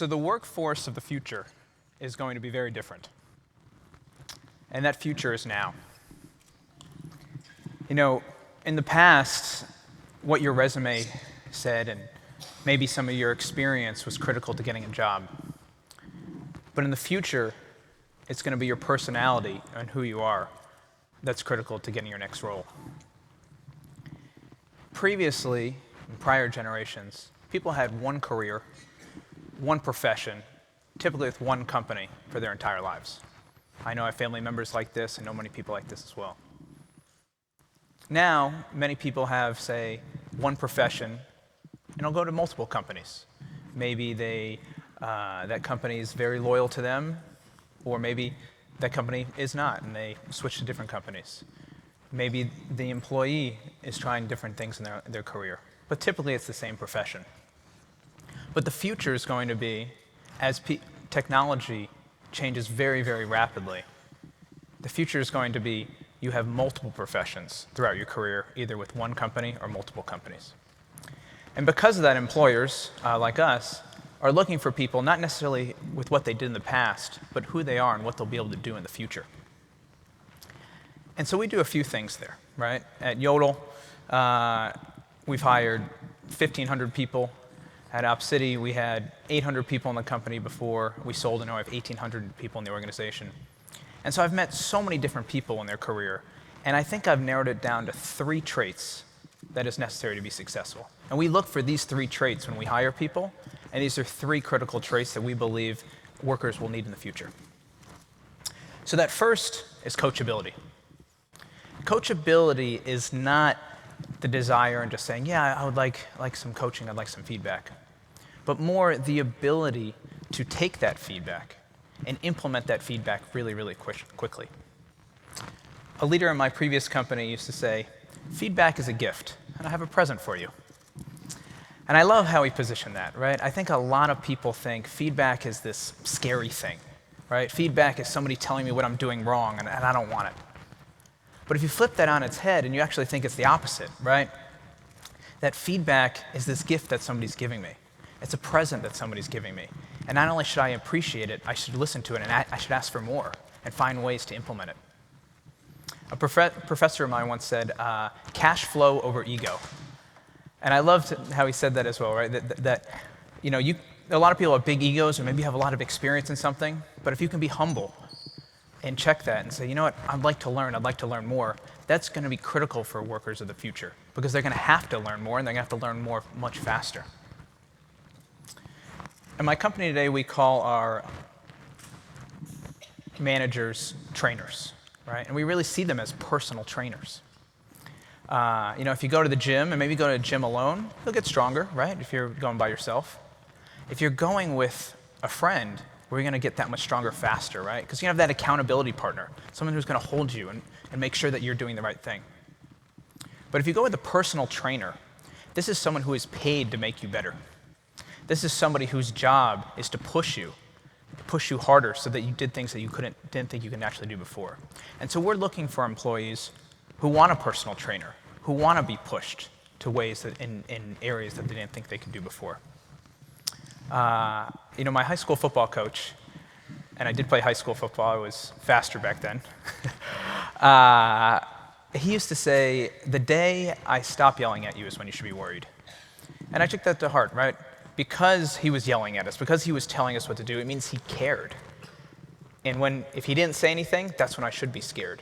So the workforce of the future is going to be very different. And that future is now. You know, in the past, what your resume said and maybe some of your experience was critical to getting a job. But in the future, it's going to be your personality and who you are that's critical to getting your next role. Previously, in prior generations, people had one career, one profession, typically with one company for their entire lives. I know I have family members like this. I know many people like this as well. Now, many people have, say, one profession, and they'll go to multiple companies. Maybe that company is very loyal to them, or maybe that company is not, and they switch to different companies. Maybe the employee is trying different things in their career, but typically it's the same profession. But the future is going to be, as technology changes very, very rapidly, the future is going to be you have multiple professions throughout your career, either with one company or multiple companies. And because of that, employers like us are looking for people not necessarily with what they did in the past, but who they are and what they'll be able to do in the future. And so we do a few things there, right? At Yodel, we've hired 1,500 people. At Op City, we had 800 people in the company before we sold, and now we have 1,800 people in the organization. And so I've met so many different people in their career, and I think I've narrowed it down to 3 traits that is necessary to be successful. And we look for these 3 traits when we hire people, and these are 3 critical traits that we believe workers will need in the future. So that first is coachability. Coachability is not the desire and just saying, yeah, I would like some coaching, I'd like some feedback, but more the ability to take that feedback and implement that feedback really, really quickly. A leader in my previous company used to say, feedback is a gift, and I have a present for you. And I love how he positioned that, right? I think a lot of people think feedback is this scary thing, right? Feedback is somebody telling me what I'm doing wrong, and I don't want it. But if you flip that on its head and you actually think it's the opposite, right? That feedback is this gift that somebody's giving me. It's a present that somebody's giving me. And not only should I appreciate it, I should listen to it, and I should ask for more and find ways to implement it. A professor of mine once said, cash flow over ego. And I loved how he said that as well, right? That you know, a lot of people have big egos, or maybe have a lot of experience in something, but if you can be humble and check that and say, you know what, I'd like to learn more, that's going to be critical for workers of the future, because they're going to have to learn more, and they're going to have to learn more much faster. In my company today, we call our managers trainers, right? And we really see them as personal trainers. You know, if you go to the gym, and maybe go to a gym alone, you'll get stronger, right, if you're going by yourself. If you're going with a friend, we're going to get that much stronger faster, right? Because you have that accountability partner, someone who's going to hold you and make sure that you're doing the right thing. But if you go with a personal trainer, this is someone who is paid to make you better. This is somebody whose job is to push you harder so that you did things that you didn't think you could actually do before. And so we're looking for employees who want a personal trainer, who want to be pushed to ways that in areas that they didn't think they could do before. You know, my high school football coach, and I did play high school football, I was faster back then, he used to say, the day I stop yelling at you is when you should be worried. And I took that to heart, right? Because he was yelling at us, because he was telling us what to do, it means he cared. And if he didn't say anything, that's when I should be scared.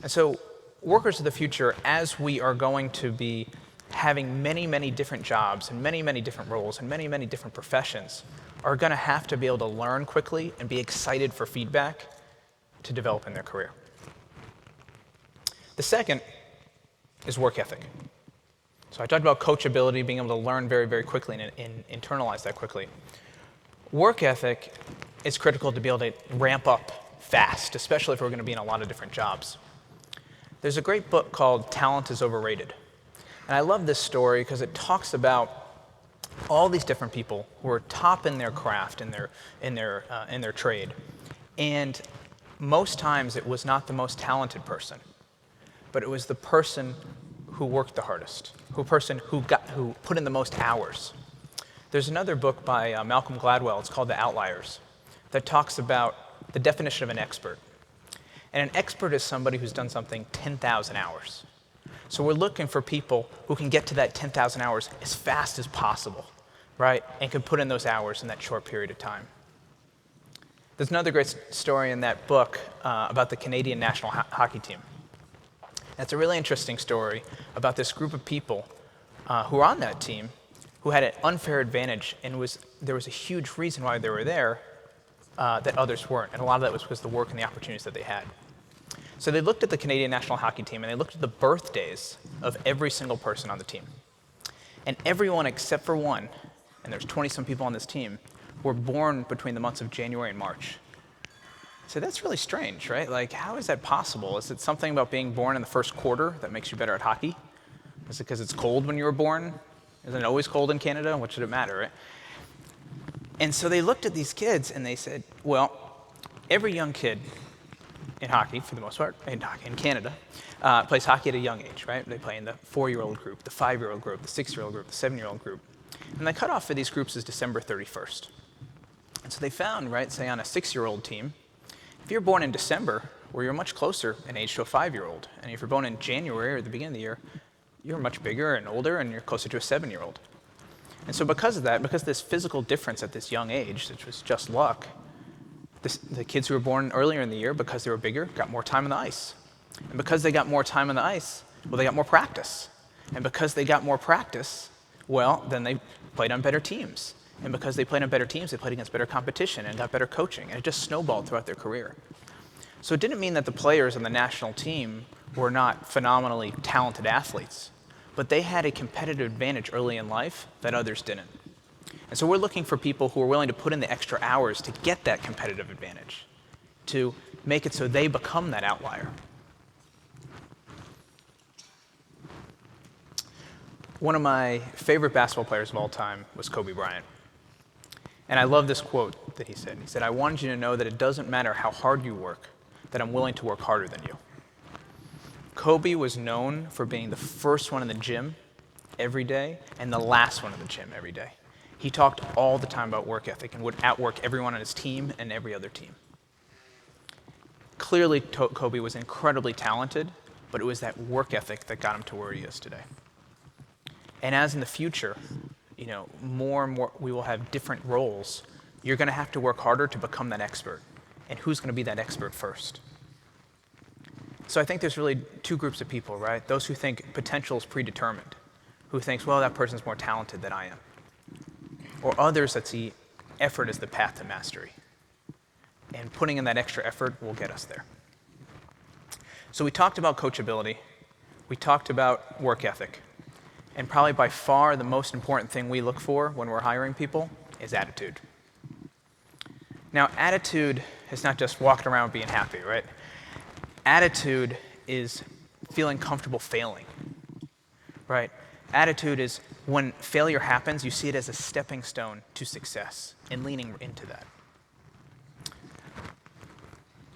And so workers of the future, as we are going to be having many, many different jobs and many, many different roles and many, many different professions, are going to have to be able to learn quickly and be excited for feedback to develop in their career. The second is work ethic. So I talked about coachability, being able to learn very, very quickly and internalize that quickly. Work ethic is critical to be able to ramp up fast, especially if we're going to be in a lot of different jobs. There's a great book called Talent is Overrated. And I love this story because it talks about all these different people who are top in their craft, in their trade. And most times it was not the most talented person, but it was the person who worked the hardest, who put in the most hours. There's another book by Malcolm Gladwell, it's called The Outliers, that talks about the definition of an expert. And an expert is somebody who's done something 10,000 hours. So we're looking for people who can get to that 10,000 hours as fast as possible, right? And can put in those hours in that short period of time. There's another great story in that book about the Canadian national hockey team. That's a really interesting story about this group of people who were on that team who had an unfair advantage, and there was a huge reason why they were there that others weren't. And a lot of that was because of the work and the opportunities that they had. So they looked at the Canadian national hockey team, and they looked at the birthdays of every single person on the team. And everyone except for one, and there's 20-some people on this team, were born between the months of January and March. So that's really strange, right? Like, how is that possible? Is it something about being born in the first quarter that makes you better at hockey? Is it because it's cold when you were born? Isn't it always cold in Canada? What should it matter, right? And so they looked at these kids, and they said, well, every young kid in hockey, for the most part, in Canada, plays hockey at a young age, right? They play in the 4-year-old group, the 5-year-old group, the 6-year-old group, the 7-year-old group. And the cutoff for these groups is December 31st. And so they found, right, say on a 6-year-old team, if you're born in December, well, you're much closer in age to a 5-year-old. And if you're born in January or the beginning of the year, you're much bigger and older, and you're closer to a 7-year-old. And so because of that, because of this physical difference at this young age, which was just luck, the kids who were born earlier in the year, because they were bigger, got more time on the ice. And because they got more time on the ice, well, they got more practice. And because they got more practice, well, then they played on better teams. And because they played on better teams, they played against better competition and got better coaching. And it just snowballed throughout their career. So it didn't mean that the players on the national team were not phenomenally talented athletes, but they had a competitive advantage early in life that others didn't. And so we're looking for people who are willing to put in the extra hours to get that competitive advantage, to make it so they become that outlier. One of my favorite basketball players of all time was Kobe Bryant. And I love this quote that he said. He said, "I wanted you to know that it doesn't matter how hard you work, that I'm willing to work harder than you." Kobe was known for being the first one in the gym every day and the last one in the gym every day. He talked all the time about work ethic and would outwork everyone on his team and every other team. Clearly, Kobe was incredibly talented, but it was that work ethic that got him to where he is today. And as in the future, more and more we will have different roles. You're going to have to work harder to become that expert. And who's going to be that expert first? So I think there's really two groups of people, right? Those who think potential is predetermined, who thinks, well, that person's more talented than I am. Or others that see effort as the path to mastery. And putting in that extra effort will get us there. So we talked about coachability. We talked about work ethic. And probably by far the most important thing we look for when we're hiring people is attitude. Now, attitude is not just walking around being happy, right? Attitude is feeling comfortable failing, right? Attitude is when failure happens, you see it as a stepping stone to success and leaning into that.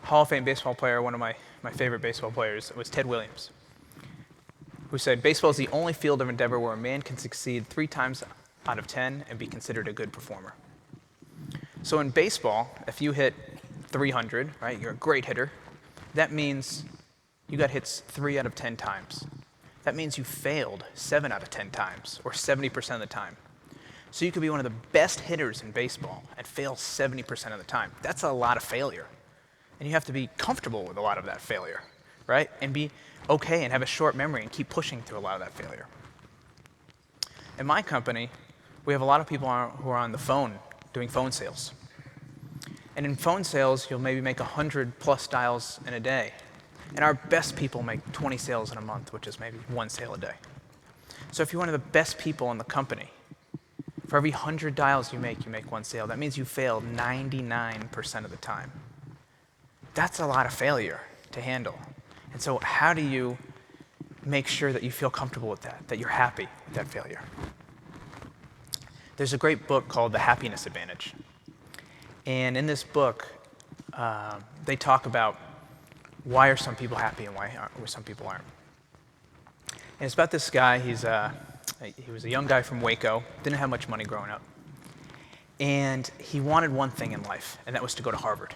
Hall of Fame baseball player, one of my favorite baseball players, was Ted Williams, who said, "Baseball is the only field of endeavor where a man can succeed 3 times out of 10 and be considered a good performer." So in baseball, if you hit 300, right, you're a great hitter, that means you got hits 3 out of 10 times. That means you failed 7 out of 10 times, or 70% of the time. So you could be one of the best hitters in baseball and fail 70% of the time. That's a lot of failure. And you have to be comfortable with a lot of that failure, right? And be okay and have a short memory and keep pushing through a lot of that failure. In my company, we have a lot of people who are on the phone doing phone sales. And in phone sales, you'll maybe make 100+ dials in a day. And our best people make 20 sales in a month, which is maybe 1 sale a day. So if you're one of the best people in the company, for every 100 dials you make 1 sale. That means you failed 99% of the time. That's a lot of failure to handle. And so how do you make sure that you feel comfortable with that you're happy with that failure? There's a great book called The Happiness Advantage. And in this book, they talk about why are some people happy and why some people aren't. And it's about this guy. He was a young guy from Waco, didn't have much money growing up. And he wanted one thing in life, and that was to go to Harvard.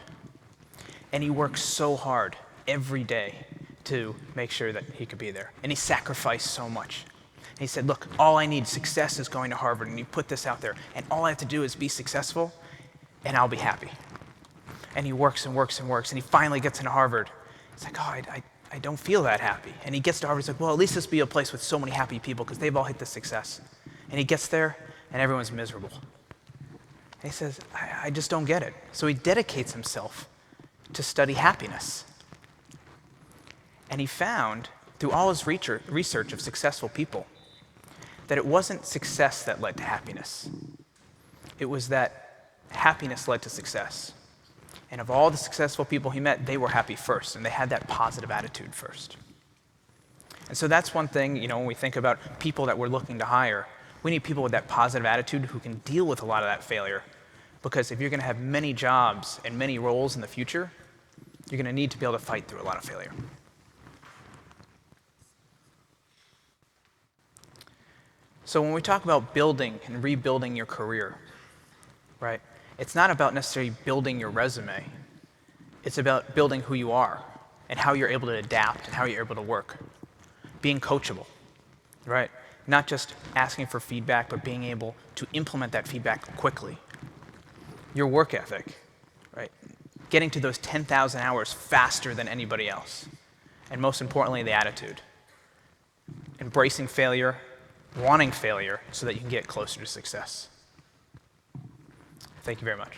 And he worked so hard every day to make sure that he could be there. And he sacrificed so much. And he said, look, all I need, success is going to Harvard. And he put this out there. And all I have to do is be successful, and I'll be happy. And he works and works and works. And he finally gets into Harvard. He's like, oh, I don't feel that happy. And he gets to Harvard. He's like, well, at least this be a place with so many happy people because they've all hit the success. And he gets there, and everyone's miserable. And he says, I just don't get it. So he dedicates himself to study happiness. And he found, through all his research of successful people, that it wasn't success that led to happiness. It was that happiness led to success. And of all the successful people he met, they were happy first, and they had that positive attitude first. And so that's one thing, when we think about people that we're looking to hire, we need people with that positive attitude who can deal with a lot of that failure. Because if you're going to have many jobs and many roles in the future, you're going to need to be able to fight through a lot of failure. So when we talk about building and rebuilding your career, right, it's not about necessarily building your resume. It's about building who you are and how you're able to adapt and how you're able to work. Being coachable, right? Not just asking for feedback, but being able to implement that feedback quickly. Your work ethic, right? Getting to those 10,000 hours faster than anybody else. And most importantly, the attitude. Embracing failure, wanting failure, so that you can get closer to success. Thank you very much.